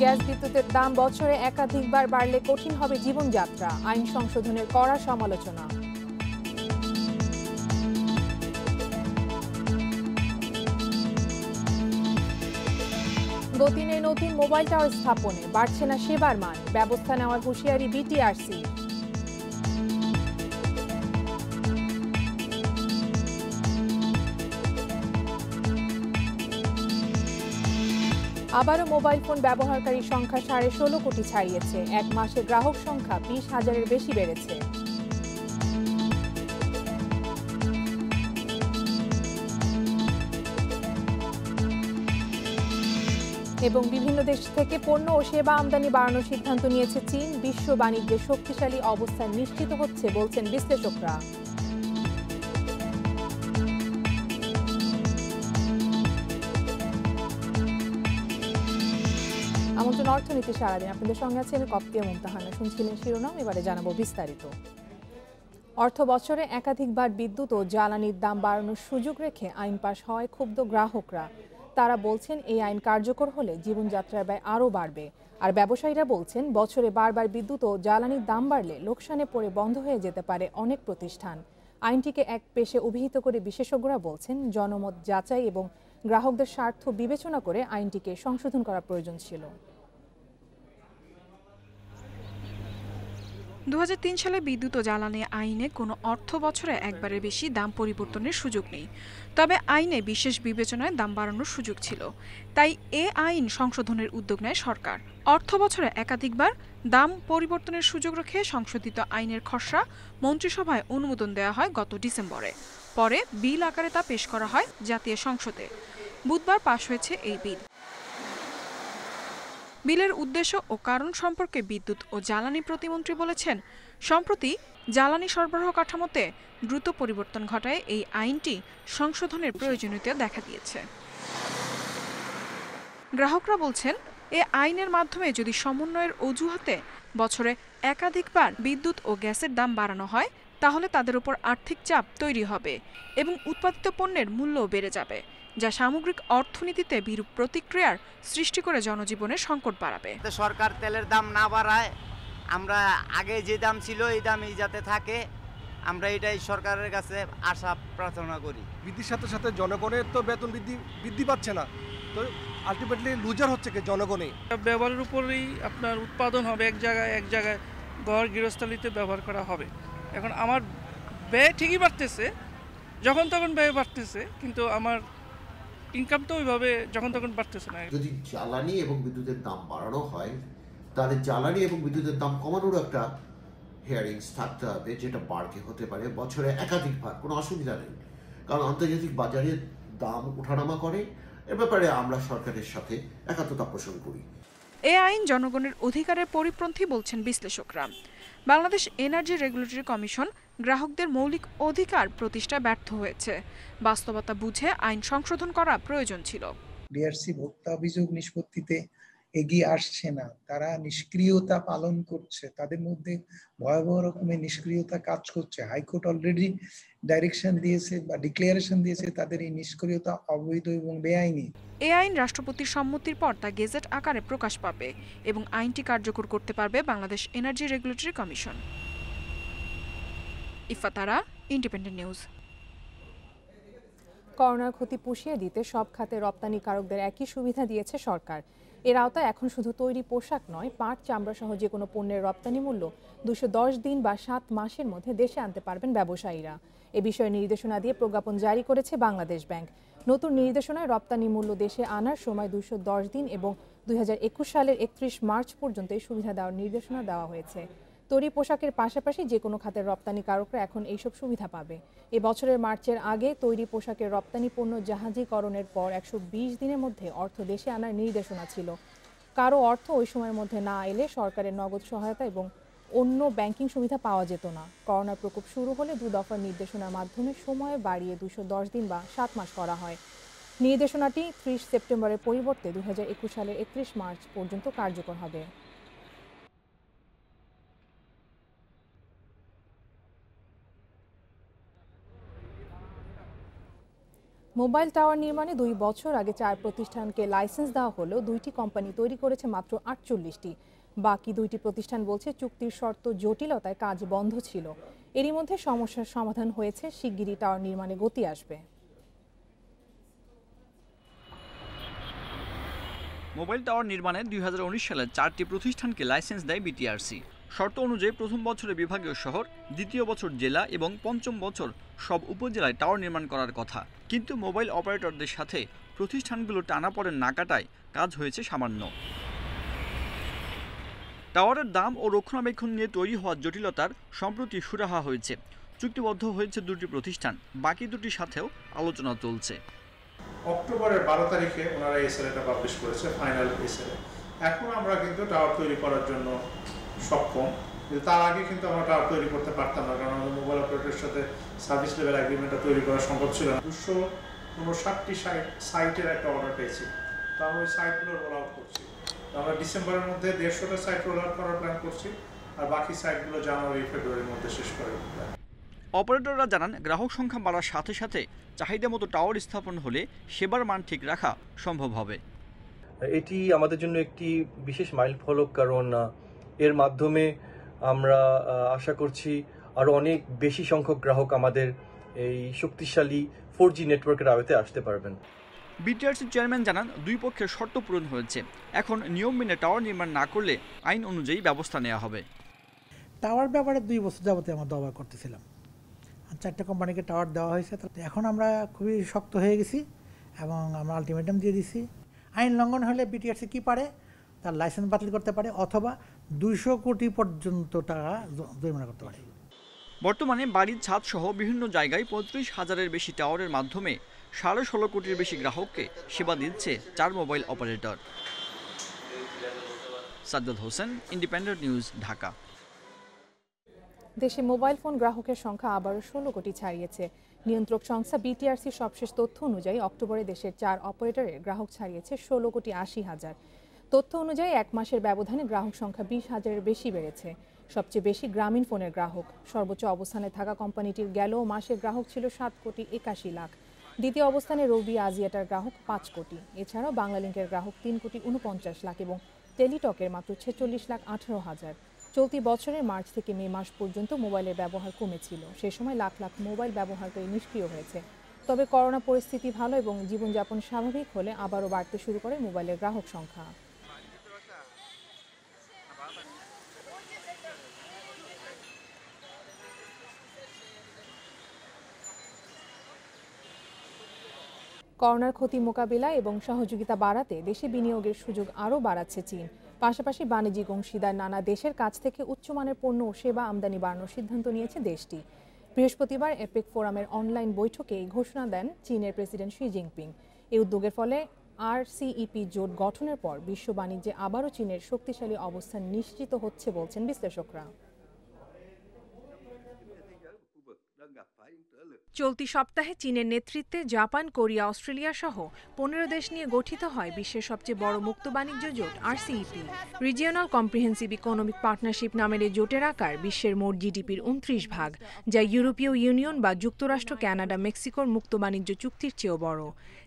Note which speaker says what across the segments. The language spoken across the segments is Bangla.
Speaker 1: গ্যাস বিদ্যুতের দাম বছরে একাধিকবার বাড়লে কঠিন হবে জীবনযাত্রা, আইন সংশোধনের কড়া সমালোচনা। গতি নেই নতুন মোবাইল টাওয়ার স্থাপনে, বাড়ছে না সেবার মান, ব্যবস্থা নেওয়ার হুঁশিয়ারি বিটিআরসি। আবারও মোবাইল ফোন ব্যবহারকারীর সংখ্যা 16.5 কোটি ছাড়িয়েছে, এক মাসে গ্রাহক সংখ্যা 20,000-এর বেশি বেড়েছে। এবং বিভিন্ন দেশ থেকে পণ্য ও সেবা আমদানি বাড়ানোর সিদ্ধান্ত নিয়েছে চীন, বিশ্ব বাণিজ্যের শক্তিশালী অবস্থান নিশ্চিত হচ্ছে বলছেন বিশ্লেষকরা। আমন্ত্রণ অর্থনীতি সারাদিন, আপনাদের সঙ্গে আছে আমি কপ্তিয়া মুমতাহানা। শুনছিলেন শিরোনাম, এবারে জানাবো বিস্তারিত। অর্থ বছরে একাধিকবার বিদ্যুৎ ও জ্বালানির দাম বাড়ানোর সুযোগ রেখে আইন পাশ হওয়ায় ক্ষুব্ধ গ্রাহকরা। তারা বলছেন এই আইন কার্যকর হলে জীবনযাত্রার ব্যয় আরও বাড়বে। আর ব্যবসায়ীরা বলছেন বছরে বারবার বিদ্যুৎ ও জ্বালানির দাম বাড়লে লোকসানে পড়ে বন্ধ হয়ে যেতে পারে অনেক প্রতিষ্ঠান। আইনটিকে এক পেশে অভিহিত করে বিশেষজ্ঞরা বলছেন জনমত যাচাই এবং গ্রাহকদের স্বার্থ বিবেচনা করে আইনটিকে সংশোধন করা প্রয়োজন ছিল।
Speaker 2: 2003 সালে বিদ্যুৎ ও জ্বালানি আইনে কোনো অর্থ বছরে একবারের বেশি দাম পরিবর্তনের সুযোগ নেই। তবে আইনে বিশেষ বিবেচনায় দাম বাড়ানোর সুযোগ ছিল। তাই এ আইন সংশোধনের উদ্যোগ নেয় সরকার। অর্থ বছরে একাধিকবার দাম পরিবর্তনের সুযোগ রেখে সংশোধিত আইনের খসড়া মন্ত্রিসভায় অনুমোদন দেওয়া হয় গত ডিসেম্বরে। পরে বিল আকারে তা পেশ করা হয় জাতীয় সংসদে। বুধবার পাশ হয়েছে এই বিল। বিলের উদ্দেশ্য ও কারণ সম্পর্কে বিদ্যুৎ ও জ্বালানি প্রতিমন্ত্রী বলেছেন, সম্প্রতি জ্বালানি সরবরাহ কাঠামোতে দ্রুত পরিবর্তন ঘটায় এই আইনটি সংশোধনের প্রয়োজনীয়তা দেখা দিয়েছে। গ্রাহকরা বলছেন, এ আইনের মাধ্যমে যদি সমন্বয়ের অজুহাতে বছরে একাধিকবার বিদ্যুৎ ও গ্যাসের দাম বাড়ানো হয়, তাহলে তাদের উপর আর্থিক চাপ তৈরি হবে এবং উৎপাদিত পণ্যের মূল্যও বেড়ে যাবে, যা সামগ্রিক অর্থনীতিতে বিরূপ প্রতিক্রিয়ার সৃষ্টি করে জনজীবনে সংকট বাড়াবে।
Speaker 3: সরকার তেলের দাম না বাড়ায়, আমরা আগে যে দাম ছিল এই দামই যাতে থাকে, আমরা এটাই সরকারের কাছে আশা প্রার্থনা করি।
Speaker 4: বৃদ্ধির সাথে সাথে জনগণের তো বেতন বৃদ্ধি পাচ্ছে না, তো আলটিমেটলি লুজার হচ্ছে কি জনগণই।
Speaker 5: ব্যবহারের উপরেই আপনার উৎপাদন হবে, এক জায়গায় ঘর গৃহস্থালিতে ব্যবহার করা হবে। এখন আমার ব্যয় ঠিকই বাড়তেছে, যখন তখন ব্যয় বাড়তেছে, কিন্তু আমার ইনকাম তো ওইভাবে যখন তখন বাড়তেছে না।
Speaker 6: যদি জ্বালানি এবং বিদ্যুতের দাম বাড়ানো হয়, তাহলে জ্বালানি এবং বিদ্যুতের দাম কমানোর একটা হিয়ারিংস থাকতে হবে, যেটা বাড়কে হতে পারে বছরে একাধিকবার, কোনো অসুবিধা নেই, কারণ আন্তর্জাতিক বাজারে দাম ওঠানামা করে। এ ব্যাপারে আমরা সরকারের সাথে একাত্মতা পোষণ করি।
Speaker 2: এ আইন জনগণের অধিকারের পরিপন্থী বলছেন বিশ্লেষকরা। বাংলাদেশ এনার্জি রেগুলেটরি কমিশন গ্রাহকদের মৌলিক অধিকার প্রতিষ্ঠায় ব্যর্থ হয়েছে। বাস্তবতা বুঝে আইন সংশোধন করা প্রয়োজন ছিল।
Speaker 7: ডিআরসি ভোক্তা অভিযোগ নিষ্পত্তিতে এগিয়ে আসছে না, তারা নিষ্ক্রিয়তা পালন করছে, তাদের মধ্যে ভয়াবহ রকমের নিষ্ক্রিয়তা কাজ করছে। হাইকোর্ট অলরেডি ডাইরেকশন দিয়েছে বা ডিক্লারেশন দিয়েছে তাদের এই নিষ্ক্রিয়তা অবৈধ এবং বেআইনি।
Speaker 2: এই আইন রাষ্ট্রপতির সম্মতির পর তা গেজেট আকারে প্রকাশ পাবে এবং আইনটি কার্যকর করতে পারবে Bangladesh energy regulatory commission. ইফাতারা, independent news.
Speaker 1: করোনার ক্ষতি পুষিয়ে দিতে সব খাতে রপ্তানিকারকদের একই সুবিধা দিয়েছে সরকার। এর আওতায় এখন শুধু তৈরি পোশাক নয়, পাট, চামড়া সহ যে কোনো পণ্যের রপ্তানি মূল্য 210 দিন বা 7 মাসের মধ্যে দেশে আনতে পারবেন ব্যবসায়ীরা। এ বিষয়ে নির্দেশনা দিয়ে প্রজ্ঞাপন জারি করেছে বাংলাদেশ ব্যাংক। নতুন নির্দেশনায় রপ্তানি মূল্য দেশে আনার সময় 210 দিন এবং 2021 সালের 31 মার্চ পর্যন্ত এই সুবিধা দেওয়ার নির্দেশনা দেওয়া হয়েছে। তৈরি পোশাকের পাশাপাশি যে কোনো খাতের রপ্তানিকারকরা এখন এইসব সুবিধা পাবে। এ বছরের মার্চের আগে তৈরি পোশাকের রপ্তানি পণ্য জাহাজীকরণের পর 120 দিনের মধ্যে অর্থ দেশে আনার নির্দেশনা ছিল। কারো অর্থ ওই সময়ের মধ্যে না এলে সরকারের নগদ সহায়তা এবং অন্য ব্যাংকিং সুবিধা পাওয়া যেত না। করোনার প্রকোপ শুরু হলে 2 দফার নির্দেশনার মাধ্যমে সময় বাড়িয়ে 210 দিন বা 7 মাস করা হয়। নির্দেশনাটি 30 সেপ্টেম্বরের পরিবর্তে 2021 সালের 31 মার্চ পর্যন্ত কার্যকর হবে। মোবাইল টাওয়ার নির্মাণে 2 বছর আগে 4 প্রতিষ্ঠানকে লাইসেন্স দেওয়া হলেও 2টি কোম্পানি তৈরি করেছে মাত্র 48টি। বাকি 2টি প্রতিষ্ঠান বলছে চুক্তির শর্ত জটিলতায় কাজ বন্ধ ছিল। এরই মধ্যে সমস্যার সমাধান হয়েছে, শিগগিরই টাওয়ার নির্মাণে গতি আসবে।
Speaker 8: মোবাইল টাওয়ার নির্মাণে 2019 সালে 4টি প্রতিষ্ঠানকে লাইসেন্স দেয় বিটিআরসি। শর্ত অনুযায়ী প্রথম বছরে বিভাগীয় শহর, দ্বিতীয় বছর জেলা এবং পঞ্চম বছর সব উপজেলায় টাওয়ার নির্মাণ করার কথা। কিন্তু মোবাইল অপারেটরদের সাথে প্রতিষ্ঠানগুলো টানাপোড়েন না কাটায় কাজ হয়েছে সামান্য। টাওয়ারের দাম ও রক্ষণাবেক্ষণ নিয়ে তৈরি হওয়া জটিলতার সম্প্রতি সুরাহা হয়েছে। চুক্তিবদ্ধ হয়েছে 2টি প্রতিষ্ঠান, বাকি 2টির সাথেও আলোচনা চলছে।
Speaker 9: অক্টোবরের 12 তারিখে ওনারা এসএলএটা পাবলিশ করেছে, ফাইনাল এসএলএ। এখন আমরা কিন্তু টাওয়ার তৈরি করার জন্য সক্ষম, কিন্তু তার আগে কিন্তু আমরা টাওয়ার তৈরি করতে পারতাম না, কারণ আমাদের মোবাইল অপারেটরের সাথে সার্ভিস লেভেল এগ্রিমেন্টটা তৈরি করা সম্ভব ছিল না। 259টি সাইটের একটা অর্ডার পেয়েছি, তো আমরা ওই সাইটগুলো রোল আউট করছি। আমরা ডিসেম্বরের মধ্যে 150টা সাইট রোল আউট করার প্ল্যান করছি, আর বাকি সাইটগুলো জানুয়ারি ফেব্রুয়ারির মধ্যে শেষ করার প্ল্যান।
Speaker 8: অপারেটররা জানান, গ্রাহক সংখ্যা বাড়ার সাথে সাথে চাহিদা মতো টাওয়ার স্থাপন হলে সেবার মান ঠিক রাখা সম্ভব হবে।
Speaker 10: এটি আমাদের জন্য একটি বিশেষ মাইলফলক, কারণ এর মাধ্যমে আমরা আশা করছি আরও অনেক বেশি সংখ্যক গ্রাহক আমাদের এই শক্তিশালী 4G নেটওয়ার্কের আওতাতে আসতে পারবেন।
Speaker 8: বিটিআরসি চেয়ারম্যান জানান, 2 পক্ষের শর্ত পূরণ হয়েছে। এখন নিয়ম মেনে টাওয়ার নির্মাণ না করলে আইন অনুযায়ী ব্যবস্থা নেওয়া হবে।
Speaker 11: টাওয়ার ব্যাপারে 2 বছর যাবতীয় আমরা দাবা করতেছিলাম, 4টে কোম্পানিকে টাওয়ার দেওয়া হয়েছে। এখন আমরা খুবই শক্ত হয়ে গেছি এবং আমরা আলটিমেটাম দিয়ে দিছি। আইন লঙ্ঘন হলে বিটিআরসি কি পারে, তার লাইসেন্স বাতিল করতে পারে অথবা 200 কোটি পর্যন্ত টাকা জরিমানা করতে পারে।
Speaker 8: বর্তমানে বাড়ির ছাদ সহ বিভিন্ন জায়গায় 35,000-এর বেশি টাওয়ারের মাধ্যমে 16.5 কোটির বেশি গ্রাহককে সেবা দিচ্ছে 4 mobile operator. Sajjad Hossain, independent News, Dhaka.
Speaker 1: দেশে মোবাইল ফোন গ্রাহকের সংখ্যা আবারও 16 কোটি ছাড়িয়েছে। নিয়ন্ত্রক সংস্থা বিটিআরসি সবশেষ তথ্য অনুযায়ী অক্টোবরে দেশের 4 অপারেটরের গ্রাহক ছাড়িয়েছে 16 কোটি 80 হাজার। তথ্য অনুযায়ী 1 মাসের ব্যবধানে গ্রাহক সংখ্যা 20,000-এর বেশি বেড়েছে। সবচেয়ে বেশি গ্রামীণ ফোনের গ্রাহক। সর্বোচ্চ অবস্থানে থাকা কোম্পানিটির গেল মাসের গ্রাহক ছিল 7 কোটি 81 লাখ। দ্বিতীয় অবস্থানে রবি আজিয়াটার গ্রাহক 5 কোটি। এছাড়াও বাংলালিংকের গ্রাহক 3 কোটি 49 লাখ এবং টেলিটকের মাত্র 46 লাখ 18 হাজার। চলতি বছরের মার্চ থেকে মে মাস পর্যন্ত মোবাইলের ব্যবহার কমেছিল। সে সময় লাখ লাখ মোবাইল ব্যবহারকারী নিষ্ক্রিয় হয়েছে। তবে করোনা পরিস্থিতি ভালো এবং জীবনযাপন স্বাভাবিক হলে আবারও বাড়তে শুরু করে মোবাইলের গ্রাহক সংখ্যা। করোনার ক্ষতি মোকাবিলা এবং সহযোগিতা বাড়াতে দেশে বিনিয়োগের সুযোগ আরও বাড়াচ্ছে চীন। পাশাপাশি বাণিজ্যিক অংশীদার নানা দেশের কাছ থেকে উচ্চমানের পণ্য ও সেবা আমদানি বাড়ানোর সিদ্ধান্ত নিয়েছে দেশটি। বৃহস্পতিবার এপেক ফোরামের অনলাইন বৈঠকে এই ঘোষণা দেন চীনের প্রেসিডেন্ট শি জিনপিং। এই উদ্যোগের ফলে আরসিইপি জোট গঠনের পর বিশ্ব বাণিজ্যে আবারও চীনের শক্তিশালী অবস্থান নিশ্চিত হচ্ছে বলছেন বিশ্লেষকরা। চলতি সপ্তাহে চীনের নেতৃত্বে জাপান, কোরিয়া, অস্ট্রেলিয়া সহ 15 দেশ নিয়ে গঠিত হয় বিশ্বের সবচেয়ে বড় মুক্ত বাণিজ্য জোট RCEP. Regional comprehensive economic partnership নামের এই জোটের আকার বিশ্বের মোট জিডিপির 29 ভাগ, যা ইউরোপীয় ইউনিয়ন বা যুক্তরাষ্ট্র, কানাডা, মেক্সিকোর মুক্ত বাণিজ্য চুক্তির চেয়েও বড়।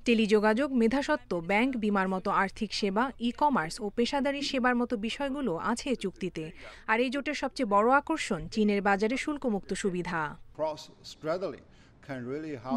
Speaker 1: টেলিযোগাযোগ, মেধাস্বত্ব, ব্যাংক, বিমার মতো আর্থিক সেবা, ই কমার্স ও পেশাদারি সেবার মতো বিষয়গুলো আছে এ চুক্তিতে। আর এই জোটের সবচেয়ে বড় আকর্ষণ চীনের বাজারে শুল্কমুক্ত সুবিধা।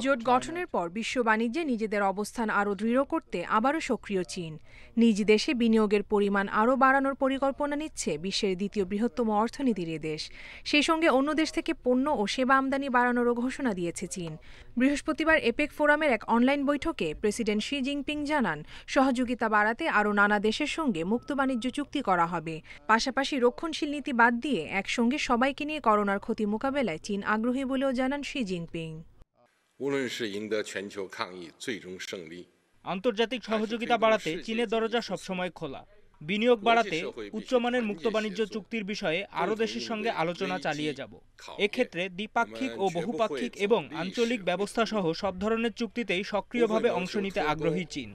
Speaker 1: জোট গঠনের পর বিশ্ব বাণিজ্যে নিজেদের অবস্থান আরও দৃঢ় করতে আবারও সক্রিয় চীন। নিজ দেশে বিনিয়োগের পরিমাণ আরও বাড়ানোর পরিকল্পনা নিচ্ছে বিশ্বের দ্বিতীয় বৃহত্তম অর্থনীতির এ দেশ। সেই সঙ্গে অন্য দেশ থেকে পণ্য ও সেবা আমদানি বাড়ানোরও ঘোষণা দিয়েছে চীন। বৃহস্পতিবার এপেক ফোরামের এক অনলাইন বৈঠকে প্রেসিডেন্ট শি জিনপিং জানান, সহযোগিতা বাড়াতে আরও নানা দেশের সঙ্গে মুক্ত বাণিজ্য চুক্তি করা হবে। পাশাপাশি রক্ষণশীল নীতি বাদ দিয়ে একসঙ্গে সবাইকে নিয়ে করোনার ক্ষতি মোকাবেলায় চীন আগ্রহী বলেও জানান শি জিনপিং।
Speaker 12: আন্তর্জাতিক সহযোগিতা বাড়াতে চীনের দরজা সবসময় খোলা। বিনিয়োগ বাড়াতে উচ্চমানের মুক্ত বাণিজ্য চুক্তির বিষয়ে আরও দেশের সঙ্গে আলোচনা চালিয়ে যাব। এক্ষেত্রে দ্বিপাক্ষিক ও বহুপাক্ষিক এবং আঞ্চলিক ব্যবস্থা সহ সব ধরনের চুক্তিতেই সক্রিয়ভাবে অংশ নিতে আগ্রহী চীন।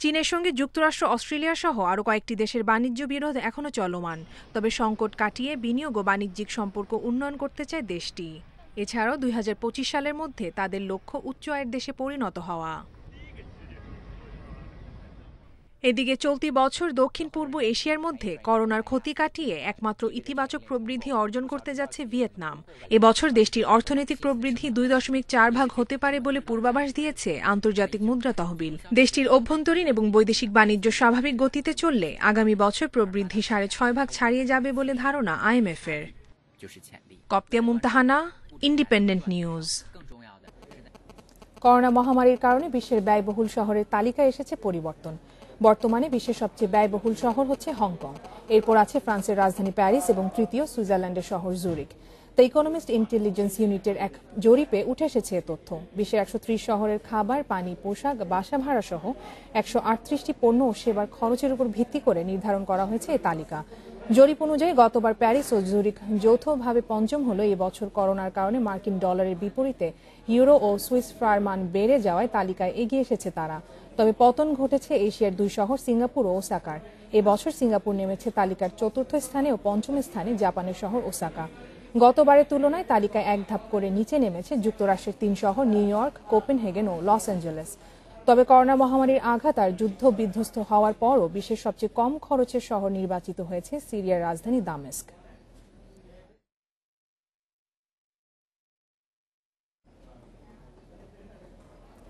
Speaker 1: চীনের সঙ্গে যুক্তরাষ্ট্র, অস্ট্রেলিয়া সহ আরও কয়েকটি দেশের বাণিজ্য বিরোধ এখনও চলমান। তবে সংকট কাটিয়ে বিনিয়োগ ও বাণিজ্যিক সম্পর্ক উন্নয়ন করতে চায় দেশটি। এছাড়াও 2025 সালের মধ্যে তাদের লক্ষ্য উচ্চ আয়ের দেশে পরিণত হওয়া। এদিকে চলতি বছর দক্ষিণ পূর্ব এশিয়ার মধ্যে করোনার ক্ষতি কাটিয়ে একমাত্র ইতিবাচক প্রবৃদ্ধি অর্জন করতে যাচ্ছে ভিয়েতনাম। এবছর দেশটির অর্থনৈতিক প্রবৃদ্ধি 2.4% হতে পারে বলে পূর্বাভাস দিয়েছে আন্তর্জাতিক মুদ্রা তহবিল। দেশটির অভ্যন্তরীণ এবং বৈদেশিক বাণিজ্য স্বাভাবিক গতিতে চললে আগামী বছর প্রবৃদ্ধি 6.5% ছাড়িয়ে যাবে বলে ধারণা IMF-এর। কপ্তিয়া মুমতাহানা, ইন্ডিপেন্ডেন্ট নিউজ। করোনা মহামারীর কারণে বিশ্বের ব্যয়বহুল শহরের তালিকায় এসেছে পরিবর্তন। বর্তমানে বিশ্বের সবচেয়ে ব্যয়বহুল শহর হচ্ছে হংকং, এরপর আছে ফ্রান্সের রাজধানী প্যারিস এবং তৃতীয় সুইজারল্যান্ডের শহর জুরিক। দ্য ইকোনমিস্ট ইন্টেলিজেন্স ইউনিটের এক জরিপে উঠে এসেছে এ তথ্য। বিশ্বের 130 শহরের খাবার, পানি, পোশাক, বাসা ভাড়া সহ 138টি পণ্য ও সেবার খরচের উপর ভিত্তি করে নির্ধারণ করা হয়েছে এই তালিকা। জরিপ অনুযায়ী গতবার প্যারিস ও জুরিক যৌথভাবে পঞ্চম হলো। এবছর করোনার কারণে মার্কিন ডলারের বিপরীতে ইউরো ও সুইস ফ্রার মান বেড়ে যাওয়ায় তালিকায় এগিয়ে এসেছে তারা। তবে পতন ঘটেছে এশিয়ার 2 শহর সিঙ্গাপুর ও ওসাকার। এবছর সিঙ্গাপুর নেমেছে তালিকার 4র্থ স্থানে ও 5ম স্থানে জাপানের শহর ওসাকা। গতবারের তুলনায় তালিকায় এক ধাপ করে নিচে নেমেছে যুক্তরাষ্ট্রের 3 শহর নিউ ইয়র্ক, কোপেনহেগেন ও লস অ্যাঞ্জেলেস। তবে করোনা মহামারীর আঘাত আর যুদ্ধ বিধ্বস্ত হওয়ার পরও বিশ্বের সবচেয়ে কম খরচের শহর নির্বাচিত হয়েছে সিরিয়ার রাজধানী দামেস্ক।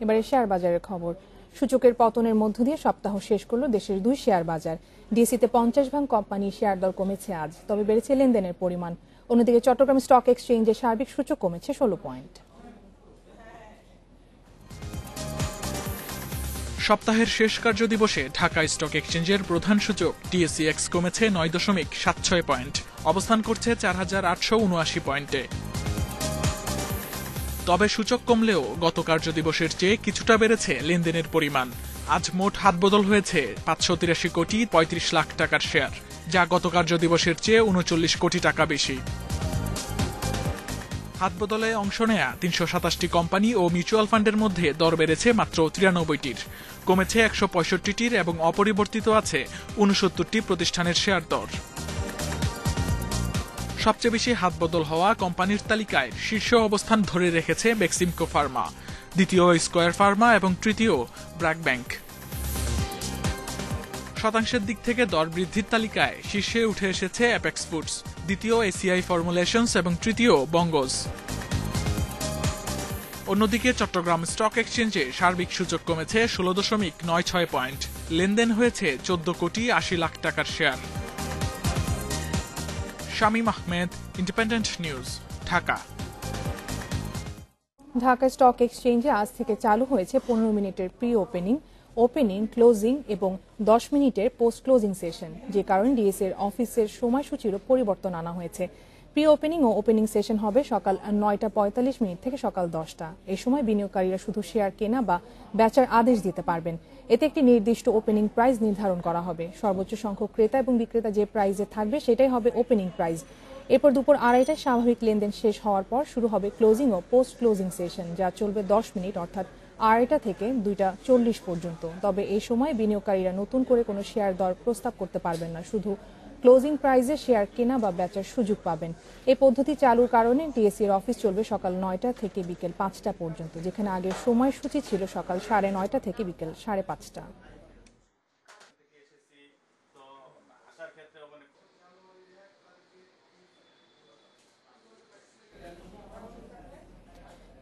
Speaker 1: এবারে শেয়ার বাজারের খবর। সূচকের পতনের মধ্য দিয়ে সপ্তাহ শেষ করল দেশের 2 শেয়ার বাজার। ডিএসইতে 50 ভাগ কোম্পানির শেয়ার দর কমেছে আজ, তবে বেড়েছে লেনদেনের পরিমাণ। অন্যদিকে চট্টগ্রাম স্টক এক্সচেঞ্জে সার্বিক সূচক কমেছে 16 পয়েন্ট।
Speaker 13: সপ্তাহের শেষ কার্যদিবসে ঢাকা স্টক এক্সচেঞ্জের প্রধান সূচক টিএসইএক্স কমেছে 9.76 পয়েন্ট, অবস্থান করছে 4879 পয়েন্টে। তবে সূচক কমলেও গত কার্যদিবসের চেয়ে কিছুটা বেড়েছে লেনদেনের পরিমাণ। আজ মোট হাতবদল হয়েছে 583 কোটি 35 লাখ টাকার শেয়ার, যা গত কার্যদিবসের চেয়ে 39 কোটি টাকা বেশি। হাতবদলে অংশ নেয়া 327টি কোম্পানি ও মিউচুয়াল ফান্ডের মধ্যে দর বেড়েছে মাত্র 93টির, কমেছে 165টির এবং অপরিবর্তিত আছে 69টি প্রতিষ্ঠানের শেয়ার দর। সবচেয়ে বেশি হাতবদল হওয়া কোম্পানির তালিকায় শীর্ষ অবস্থান ধরে রেখেছে বেক্সিমকো ফার্মা, দ্বিতীয় স্কয়ার ফার্মা এবং তৃতীয় ব্র্যাক ব্যাংক। শতাংশের দিক থেকে দর বৃদ্ধির তালিকায় শীর্ষে উঠে এসেছে অ্যাপেক্স ফুডস, দ্বিতীয় এসিআই ফর্মুলেশনস এবং তৃতীয় বঙ্গজ। অন্যদিকে চট্টগ্রাম স্টক এক্সচেঞ্জে সার্বিক সূচক কমেছে 16.96 পয়েন্ট, লেনদেন হয়েছে 14 কোটি 80 লাখ টাকার share. Shamim Ahmed, Independent News, Dhaka.
Speaker 1: Dhaka stock এক্সচেঞ্জে আজ থেকে চালু হয়েছে 15 মিনিটের প্রি ওপেনিং, ক্লোজিং এবং 10 মিনিটের পোস্ট ক্লোজিং সেশন, যে কারণে ডিএসইর অফিসের সময়সূচিরও পরিবর্তন আনা হয়েছে। প্রি ওপেনিং ও ওপেনিং সেশন হবে সকাল 9:45 থেকে সকাল 10টা। এই সময় বিনিয়োগকারীরা শুধু শেয়ার কেনা বা বেচার আদেশ দিতে পারবেন। এতে একটি নির্দিষ্ট ওপেনিং প্রাইস নির্ধারণ করা হবে। সর্বোচ্চ সংখ্যক ক্রেতা এবং বিক্রেতা যে প্রাইসে থাকবে সেটাই হবে ওপেনিং প্রাইস। এরপর দুপুর 2:30টায় স্বাভাবিক লেনদেন শেষ হওয়ার পর শুরু হবে ক্লোজিং ও পোস্ট ক্লোজিং সেশন, যা চলবে 10 মিনিট অর্থাৎ 2:30 থেকে 2:40 পর্যন্ত। তবে এই সময় বিনিয়োগকারীরা নতুন করে কোনো শেয়ার দর প্রস্তাব করতে পারবেন না, শুধু ক্লোজিং প্রাইসে শেয়ার কেনা বা বেচার সুযোগ পাবেন। এই পদ্ধতি চালুর কারণে ডিএসইর অফিস চলবে সকাল 9টা থেকে বিকেল 5টা পর্যন্ত, যেখানে আগের সময়সূচি ছিল সকাল 9:30 থেকে বিকেল 5:30।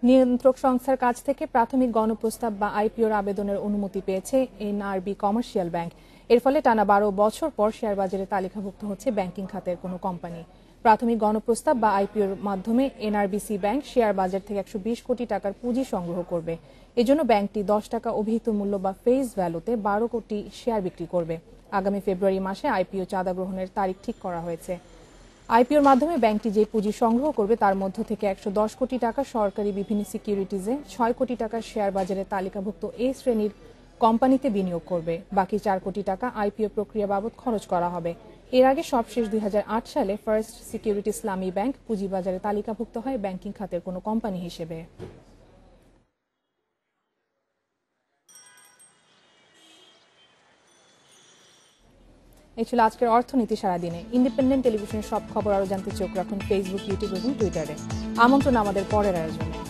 Speaker 1: নিয়ন্ত্রক সংস্থার কাছ থেকে প্রাথমিক গণপ্রস্তাব বা আইপিওর আবেদনের অনুমতি পেয়েছে এনআরবি কমার্শিয়াল ব্যাংক। এর ফলে টানা 12 বছর পর শেয়ার বাজারে তালিকাভুক্ত হচ্ছে ব্যাংকিং খাতের কোনো কোম্পানি। প্রাথমিক গণপ্রস্তাব বা আইপিওর মাধ্যমে এনআরবিসি ব্যাংক শেয়ার বাজার থেকে 120 কোটি টাকার পুঁজি সংগ্রহ করবে। এজন্য ব্যাংকটি 10 টাকা অভিহিত মূল্য বা ফেস ভ্যালুতে 12 কোটি শেয়ার বিক্রি করবে। আগামী ফেব্রুয়ারি মাসে আইপিও চাঁদা গ্রহণের তারিখ ঠিক করা হয়েছে। আইপিওর মাধ্যমে ব্যাংকটি যে পুঁজি সংগ্রহ করবে তার মধ্য থেকে 110 কোটি টাকা সরকারি বিভিন্ন সিকিউরিটিজে, 6 কোটি টাকা শেয়ার বাজারে তালিকাভুক্ত এ শ্রেণীর কোম্পানিতে বিনিয়োগ করবে। বাকি 4 কোটি টাকা আইপিও প্রক্রিয়া বাবদ খরচ করা হবে। এর আগে সবশেষ 2008 সালে ফার্স্ট সিকিউরিটি ইসলামী ব্যাংক পুঁজিবাজারে তালিকাভুক্ত হয় ব্যাংকিং খাতের কোনো কোম্পানি হিসেবে। এই ছিল আজকের অর্থনীতি সারাদিনে। ইন্ডিপেন্ডেন্ট টেলিভিশনের সব খবর আরও জানতে চোখ রাখুন ফেসবুক, ইউটিউব এবং টুইটারে। আমন্ত্রণ আমাদের পরের আয়োজনে।